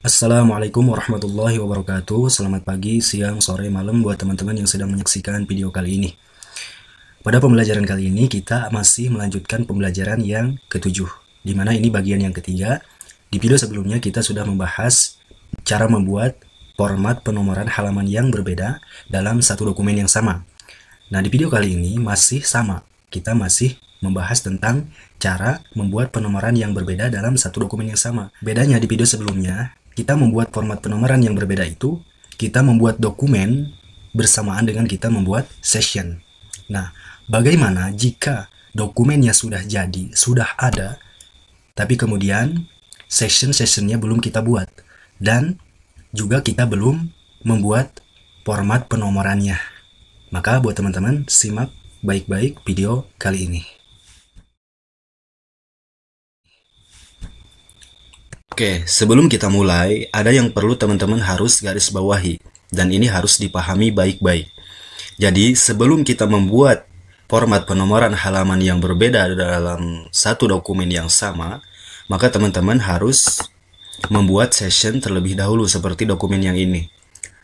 Assalamualaikum warahmatullahi wabarakatuh. Selamat pagi, siang, sore, malam buat teman-teman yang sedang menyaksikan video kali ini. Pada pembelajaran kali ini kita masih melanjutkan pembelajaran yang ketujuh, di mana ini bagian yang ketiga. Di video sebelumnya kita sudah membahas cara membuat format penomoran halaman yang berbeda dalam satu dokumen yang sama. Nah, di video kali ini masih sama. Kita masih membahas tentang cara membuat penomoran yang berbeda dalam satu dokumen yang sama. Bedanya di video sebelumnya, kita membuat format penomoran yang berbeda itu, kita membuat dokumen bersamaan dengan kita membuat session. Nah, bagaimana jika dokumennya sudah jadi, sudah ada, tapi kemudian session-sessionnya belum kita buat, dan juga kita belum membuat format penomorannya. Maka buat teman-teman, simak baik-baik video kali ini. Oke, sebelum kita mulai, ada yang perlu teman-teman harus garis bawahi, dan ini harus dipahami baik-baik. Jadi, sebelum kita membuat format penomoran halaman yang berbeda dalam satu dokumen yang sama, maka teman-teman harus membuat session terlebih dahulu seperti dokumen yang ini.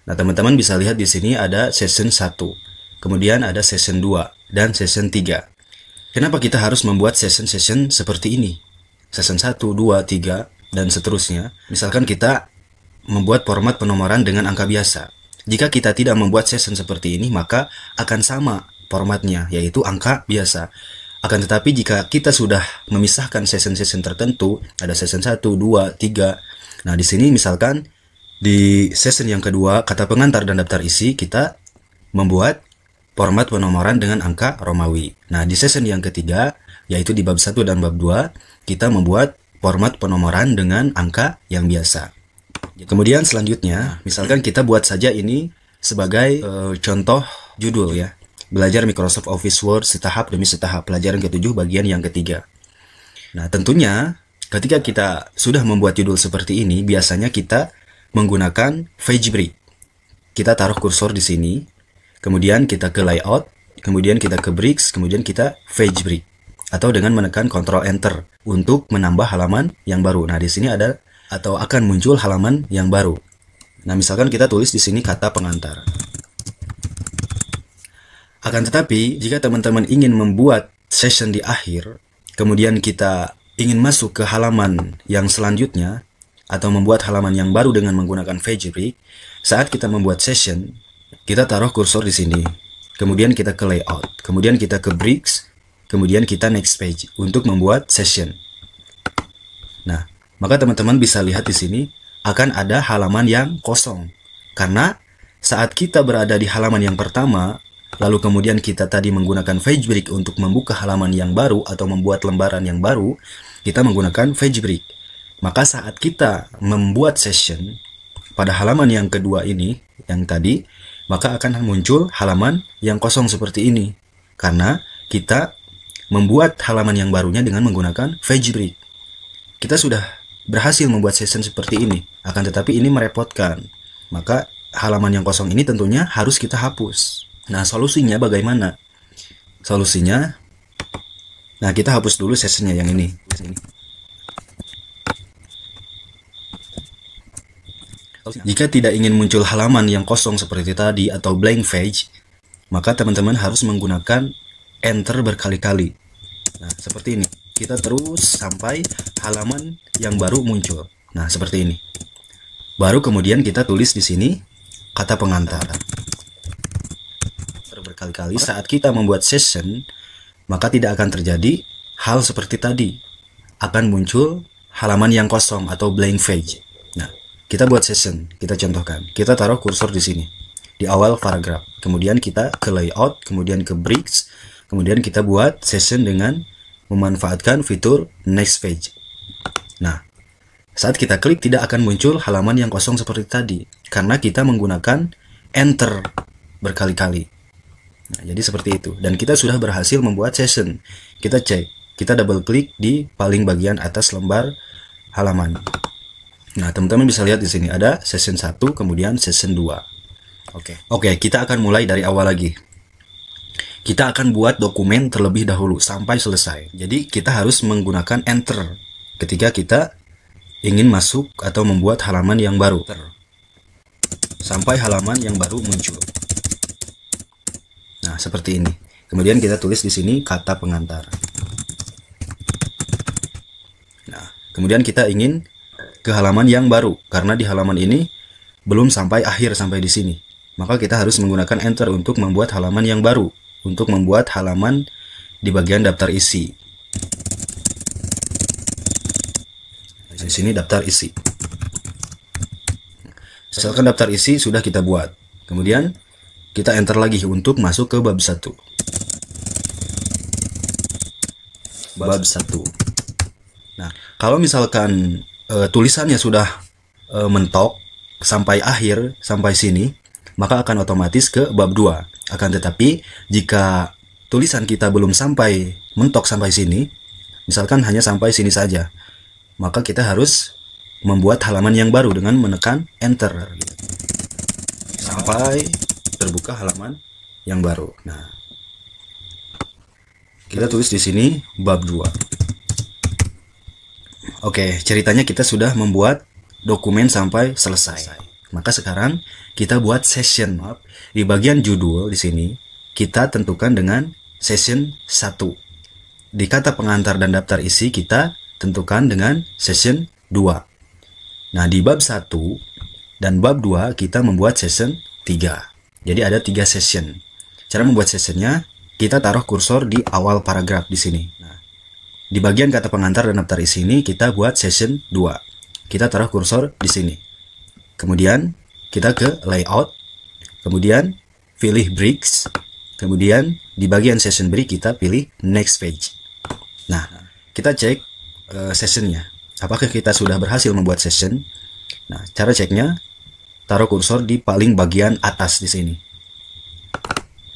Nah, teman-teman bisa lihat di sini ada session 1, kemudian ada session 2, dan session 3. Kenapa kita harus membuat session-session seperti ini? Session 1, 2, 3, dan seterusnya. Misalkan kita membuat format penomoran dengan angka biasa. Jika kita tidak membuat session seperti ini, maka akan sama formatnya, yaitu angka biasa. Akan tetapi jika kita sudah memisahkan session-session tertentu, ada session 1, 2, 3. Nah, di sini misalkan di session yang kedua, kata pengantar dan daftar isi, kita membuat format penomoran dengan angka Romawi. Nah, di session yang ketiga, yaitu di bab 1 dan bab 2, kita membuat format penomoran dengan angka yang biasa. Kemudian selanjutnya, misalkan kita buat saja ini sebagai contoh judul ya. Belajar Microsoft Office Word setahap demi setahap, pelajaran ke-7 bagian yang ketiga. Nah, tentunya ketika kita sudah membuat judul seperti ini, biasanya kita menggunakan page break. Kita taruh kursor di sini. Kemudian kita ke layout, kemudian kita ke breaks, kemudian kita page break. Atau dengan menekan Ctrl Enter untuk menambah halaman yang baru. Nah, di sini ada atau akan muncul halaman yang baru. Nah, misalkan kita tulis di sini kata pengantar. Akan tetapi, jika teman-teman ingin membuat session di akhir, kemudian kita ingin masuk ke halaman yang selanjutnya, atau membuat halaman yang baru dengan menggunakan page break, saat kita membuat session, kita taruh kursor di sini, kemudian kita ke layout, kemudian kita ke breaks, kemudian kita next page untuk membuat session. Nah, maka teman-teman bisa lihat di sini akan ada halaman yang kosong. Karena saat kita berada di halaman yang pertama, lalu kemudian kita tadi menggunakan page break untuk membuka halaman yang baru atau membuat lembaran yang baru, kita menggunakan page break. Maka saat kita membuat session pada halaman yang kedua ini, yang tadi, maka akan muncul halaman yang kosong seperti ini. Karena kita membuat halaman yang barunya dengan menggunakan page break. Kita sudah berhasil membuat session seperti ini, akan tetapi ini merepotkan. Maka halaman yang kosong ini tentunya harus kita hapus. Nah, solusinya bagaimana? Solusinya, nah kita hapus dulu sessionnya yang ini. Jika tidak ingin muncul halaman yang kosong seperti tadi atau blank page, maka teman-teman harus menggunakan enter berkali-kali. Nah, seperti ini. Kita terus sampai halaman yang baru muncul. Nah, seperti ini. Baru kemudian kita tulis di sini kata pengantar. Berkali-kali saat kita membuat session, maka tidak akan terjadi hal seperti tadi. Akan muncul halaman yang kosong atau blank page. Nah, kita buat session, kita contohkan. Kita taruh kursor di sini, di awal paragraf. Kemudian kita ke layout, kemudian ke breaks, kemudian kita buat session dengan memanfaatkan fitur next page. Nah, saat kita klik tidak akan muncul halaman yang kosong seperti tadi, karena kita menggunakan enter berkali-kali. Nah, jadi seperti itu. Dan kita sudah berhasil membuat session. Kita cek, kita double klik di paling bagian atas lembar halaman. Nah, teman-teman bisa lihat di sini ada session 1, kemudian session 2. Oke, kita akan mulai dari awal lagi. Kita akan buat dokumen terlebih dahulu sampai selesai. Jadi kita harus menggunakan enter ketika kita ingin masuk atau membuat halaman yang baru sampai halaman yang baru muncul. Nah, seperti ini. Kemudian kita tulis di sini kata pengantar. Nah, kemudian kita ingin ke halaman yang baru karena di halaman ini belum sampai akhir sampai di sini. Maka kita harus menggunakan enter untuk membuat halaman yang baru, untuk membuat halaman di bagian daftar isi. Di sini daftar isi. Misalkan daftar isi sudah kita buat. Kemudian kita enter lagi untuk masuk ke bab 1. Bab 1. Nah, kalau misalkan tulisannya sudah mentok sampai akhir, sampai sini, maka akan otomatis ke bab 2. Akan tetapi, jika tulisan kita belum sampai mentok sampai sini, misalkan hanya sampai sini saja, maka kita harus membuat halaman yang baru dengan menekan enter sampai terbuka halaman yang baru. Nah, kita tulis di sini bab 2. Oke, ceritanya kita sudah membuat dokumen sampai selesai. Maka sekarang kita buat session. Di bagian judul di sini kita tentukan dengan session 1. Di kata pengantar dan daftar isi kita tentukan dengan session 2. Nah, di bab 1 dan bab 2 kita membuat session 3. Jadi ada 3 session. Cara membuat sessionnya, kita taruh kursor di awal paragraf di sini. Nah, di bagian kata pengantar dan daftar isi ini kita buat session 2. Kita taruh kursor di sini. Kemudian kita ke layout. Kemudian pilih breaks. Kemudian di bagian session break kita pilih next page. Nah, kita cek sessionnya. Apakah kita sudah berhasil membuat session? Nah, cara ceknya, taruh kursor di paling bagian atas di sini.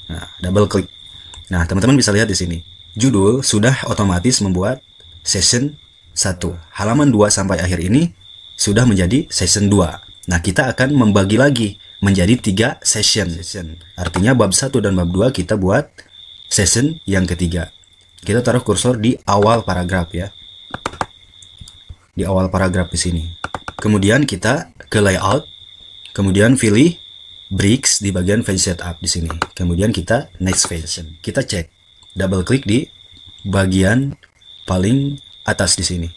Nah, double klik. Nah, teman-teman bisa lihat di sini. Judul sudah otomatis membuat session 1. Halaman 2 sampai akhir ini sudah menjadi session 2. Nah, kita akan membagi lagi menjadi 3 session. Artinya bab 1 dan bab 2 kita buat session yang ketiga. Kita taruh kursor di awal paragraf ya. Di awal paragraf di sini. Kemudian kita ke layout, kemudian pilih breaks di bagian page setup di sini. Kemudian kita next page. Kita cek, double klik di bagian paling atas di sini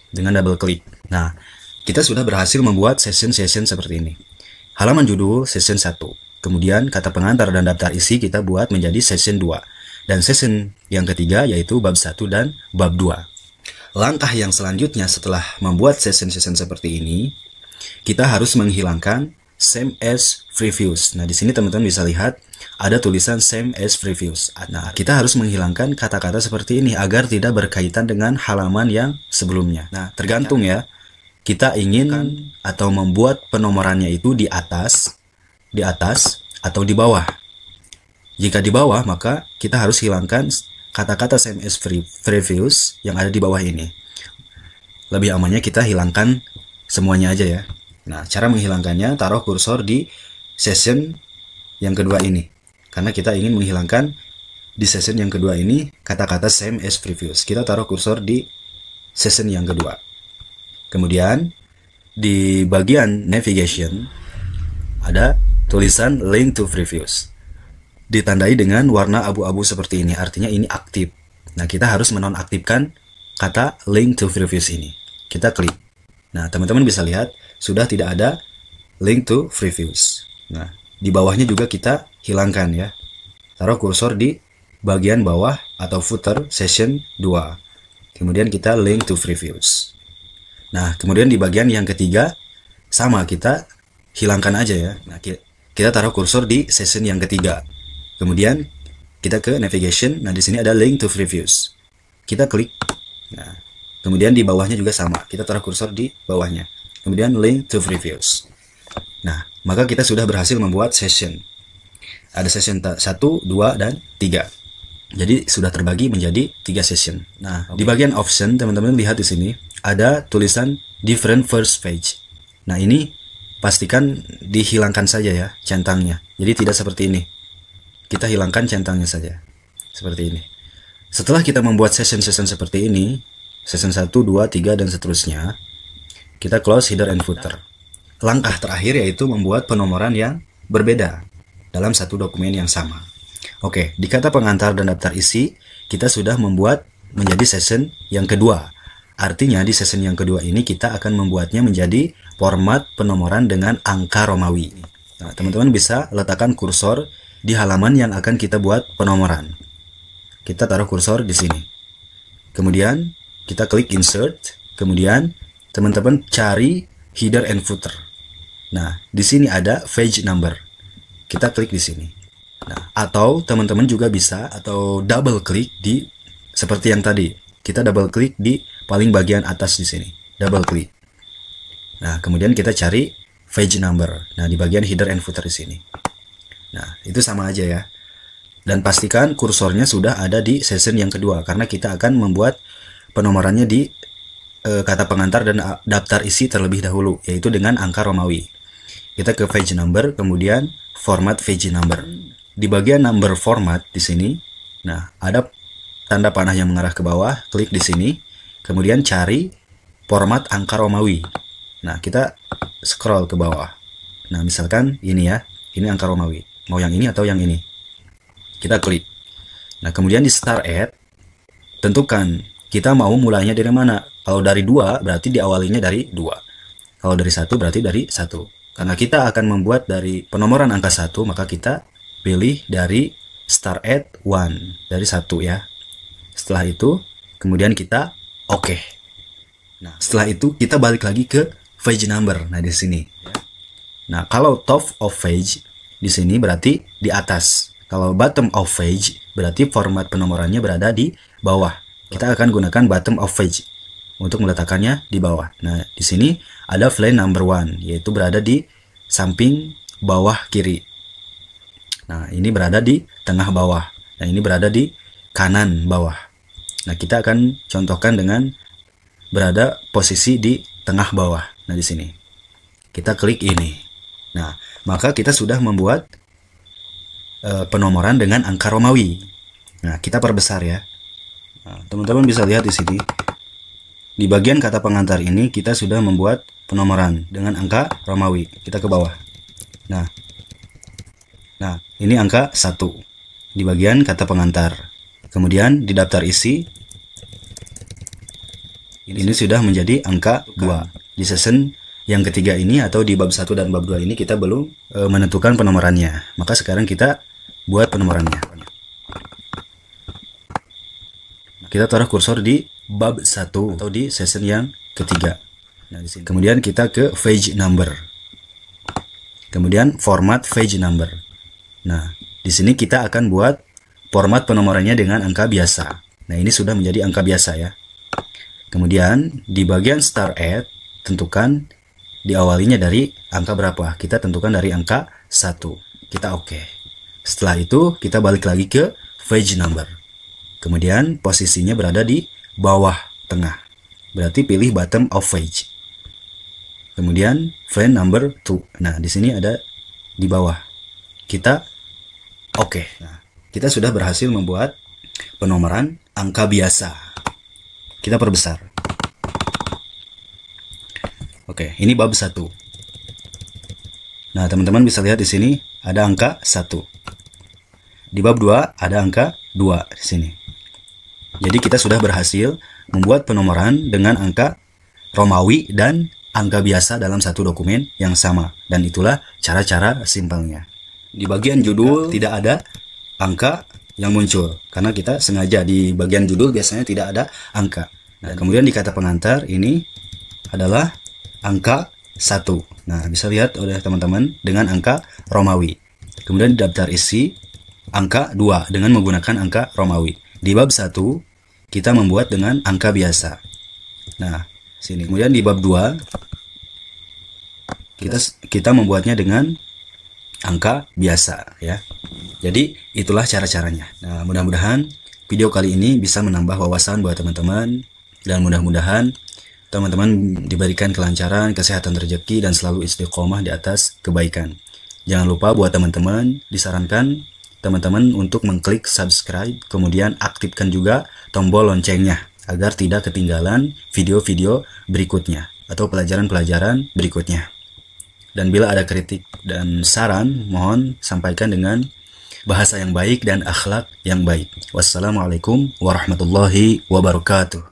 dengan double klik. Nah, kita sudah berhasil membuat session-session seperti ini. Halaman judul session 1. Kemudian kata pengantar dan daftar isi kita buat menjadi session 2. Dan session yang ketiga yaitu bab 1 dan bab 2. Langkah yang selanjutnya setelah membuat session-session seperti ini, kita harus menghilangkan same as previous. Nah, di sini teman-teman bisa lihat ada tulisan same as previous. Nah, kita harus menghilangkan kata-kata seperti ini agar tidak berkaitan dengan halaman yang sebelumnya. Nah, tergantung ya. Kita ingin atau membuat penomorannya itu di atas atau di bawah. Jika di bawah, maka kita harus hilangkan kata-kata same as previous yang ada di bawah ini. Lebih amannya kita hilangkan semuanya aja ya. Nah, cara menghilangkannya, taruh kursor di session yang kedua ini. Karena kita ingin menghilangkan di session yang kedua ini kata-kata same as previous. Kita taruh kursor di session yang kedua. Kemudian di bagian navigation ada tulisan link to previous. Ditandai dengan warna abu-abu seperti ini, artinya ini aktif. Nah, kita harus menonaktifkan kata link to previous ini. Kita klik. Nah, teman-teman bisa lihat sudah tidak ada link to previous. Nah, di bawahnya juga kita hilangkan ya. Taruh kursor di bagian bawah atau footer session 2. Kemudian kita link to previous. Nah, kemudian di bagian yang ketiga sama, kita hilangkan aja ya. Nah, kita taruh kursor di session yang ketiga. Kemudian kita ke navigation. Nah, di sini ada link to previous. Kita klik. Nah, kemudian di bawahnya juga sama. Kita taruh kursor di bawahnya. Kemudian link to previous. Nah, maka kita sudah berhasil membuat session. Ada session 1, 2, dan 3. Jadi sudah terbagi menjadi 3 session. Nah, di bagian option teman-teman lihat di sini ada tulisan different first page. Nah, ini pastikan dihilangkan saja ya centangnya. Jadi tidak seperti ini. Kita hilangkan centangnya saja. Seperti ini. Setelah kita membuat session-session seperti ini, session 1, 2, 3, dan seterusnya, kita close header and footer. Langkah terakhir yaitu membuat penomoran yang berbeda dalam satu dokumen yang sama. Oke, di kata pengantar dan daftar isi, kita sudah membuat menjadi session yang kedua. Artinya di session yang kedua ini kita akan membuatnya menjadi format penomoran dengan angka Romawi. Nah, teman-teman bisa letakkan kursor di halaman yang akan kita buat penomoran. Kita taruh kursor di sini. Kemudian kita klik insert, kemudian teman-teman cari header and footer. Nah, di sini ada page number. Kita klik di sini. Nah, atau teman-teman juga bisa atau double klik di seperti yang tadi. Kita double klik di paling bagian atas di sini. Double klik. Nah, kemudian kita cari page number. Nah, di bagian header and footer di sini. Nah, itu sama aja ya. Dan pastikan kursornya sudah ada di session yang kedua karena kita akan membuat penomorannya di kata pengantar dan daftar isi terlebih dahulu, yaitu dengan angka Romawi. Kita ke page number, kemudian format page number. Di bagian number format di sini, nah ada tanda panah yang mengarah ke bawah, klik di sini, kemudian cari format angka Romawi. Nah, kita scroll ke bawah. Nah, misalkan ini ya, ini angka Romawi. Mau yang ini atau yang ini? Kita klik. Nah, kemudian di start at, tentukan kita mau mulainya dari mana. Kalau dari 2, berarti diawalinya dari 2. Kalau dari 1, berarti dari 1. Karena kita akan membuat dari penomoran angka 1, maka kita pilih dari start at 1, dari 1 ya. Setelah itu, kemudian kita oke. Nah, setelah itu kita balik lagi ke page number. Nah, di sini. Nah, kalau top of page di sini berarti di atas. Kalau bottom of page berarti format penomorannya berada di bawah. Kita akan gunakan bottom of page untuk meletakkannya di bawah. Nah, di sini ada file number 1, yaitu berada di samping bawah kiri. Nah, ini berada di tengah bawah. Nah, ini berada di kanan bawah. Nah, kita akan contohkan dengan berada posisi di tengah bawah. Nah, di sini. Kita klik ini. Nah, maka kita sudah membuat penomoran dengan angka Romawi. Nah, kita perbesar ya. Nah, teman-teman bisa lihat di sini. Di bagian kata pengantar ini kita sudah membuat penomoran dengan angka Romawi. Kita ke bawah. Nah, ini angka 1 di bagian kata pengantar. Kemudian di daftar isi ini sudah menjadi angka 2. Di session yang ketiga ini atau di bab 1 dan bab 2 ini kita belum menentukan penomorannya. Maka sekarang kita buat penomorannya. Kita taruh kursor di bab 1 atau di session yang ketiga. Nah, di sini. Kemudian kita ke page number. Kemudian format page number. Nah, di sini kita akan buat format penomorannya dengan angka biasa. Nah, ini sudah menjadi angka biasa ya. Kemudian di bagian start at tentukan diawalinya dari angka berapa. Kita tentukan dari angka 1. Kita oke. Setelah itu kita balik lagi ke page number. Kemudian posisinya berada di bawah tengah. Berarti pilih bottom of page. Kemudian file number 2. Nah, di sini ada di bawah. Kita oke. Nah, kita sudah berhasil membuat penomoran angka biasa. Kita perbesar. Oke, ini bab 1. Nah, teman-teman bisa lihat di sini ada angka 1. Di bab 2 ada angka 2 di sini. Jadi kita sudah berhasil membuat penomoran dengan angka Romawi dan angka biasa dalam satu dokumen yang sama. Dan itulah cara-cara simpelnya. Di bagian judul tidak ada angka yang muncul. Karena kita sengaja di bagian judul biasanya tidak ada angka. Nah, kemudian di kata pengantar ini adalah angka 1. Nah, bisa lihat oleh teman-teman dengan angka Romawi. Kemudian di daftar isi angka 2 dengan menggunakan angka Romawi. Di bab 1 kita membuat dengan angka biasa. Nah, sini. Kemudian di bab 2 kita membuatnya dengan angka biasa ya. Jadi itulah cara-caranya. Nah, mudah-mudahan video kali ini bisa menambah wawasan buat teman-teman dan mudah-mudahan teman-teman diberikan kelancaran, kesehatan, rezeki dan selalu istiqomah di atas kebaikan. Jangan lupa buat teman-teman disarankan teman-teman untuk mengklik subscribe, kemudian aktifkan juga tombol loncengnya agar tidak ketinggalan video-video berikutnya. atau pelajaran-pelajaran berikutnya. Dan bila ada kritik dan saran, mohon sampaikan dengan bahasa yang baik dan akhlak yang baik. Wassalamualaikum warahmatullahi wabarakatuh.